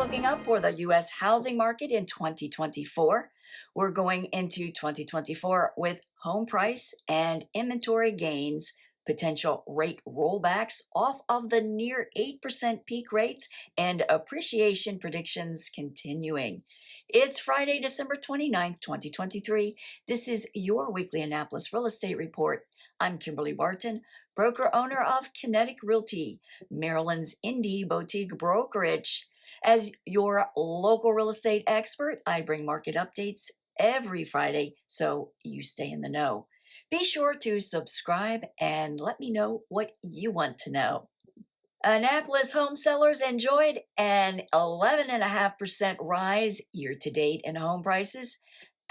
looking up for the U.S. housing market in 2024. We're going into 2024 with home price and inventory gains, potential rate rollbacks off of the near 8% peak rates, and appreciation predictions continuing. It's Friday, December 29th, 2023. This is your weekly Annapolis Real Estate Report. I'm Kimberly Barton, broker owner of Kinetic Realty, Maryland's indie boutique brokerage. As your local real estate expert, I bring market updates every Friday so you stay in the know. Be sure to subscribe and let me know what you want to know. Annapolis home sellers enjoyed an 11.5% rise year-to-date in home prices.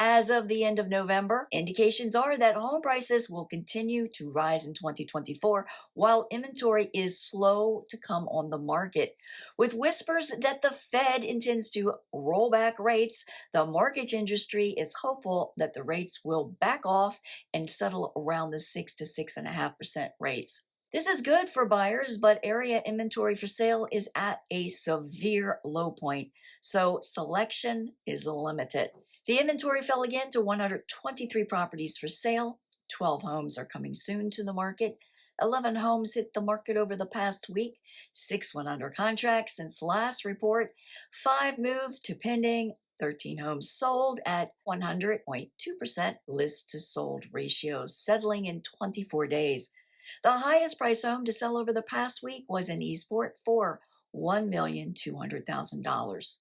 As of the end of November, indications are that home prices will continue to rise in 2024 while inventory is slow to come on the market. With whispers that the Fed intends to roll back rates, the mortgage industry is hopeful that the rates will back off and settle around the 6 to 6.5% rates. This is good for buyers, but area inventory for sale is at a severe low point, so selection is limited. The inventory fell again to 123 properties for sale. 12 homes are coming soon to the market. 11 homes hit the market over the past week. 6 went under contract since last report. 5 moved to pending. 13 homes sold at 100.2% list to sold ratio, settling in 24 days. The highest price home to sell over the past week was in Eastport for $1,200,000.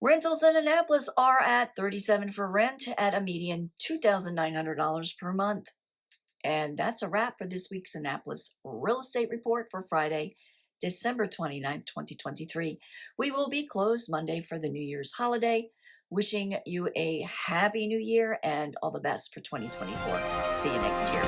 Rentals in Annapolis are at $37 for rent at a median $2,900 per month. And that's a wrap for this week's Annapolis Real Estate Report for Friday, December 29th, 2023. We will be closed Monday for the New Year's holiday. Wishing you a happy new year and all the best for 2024. See you next year.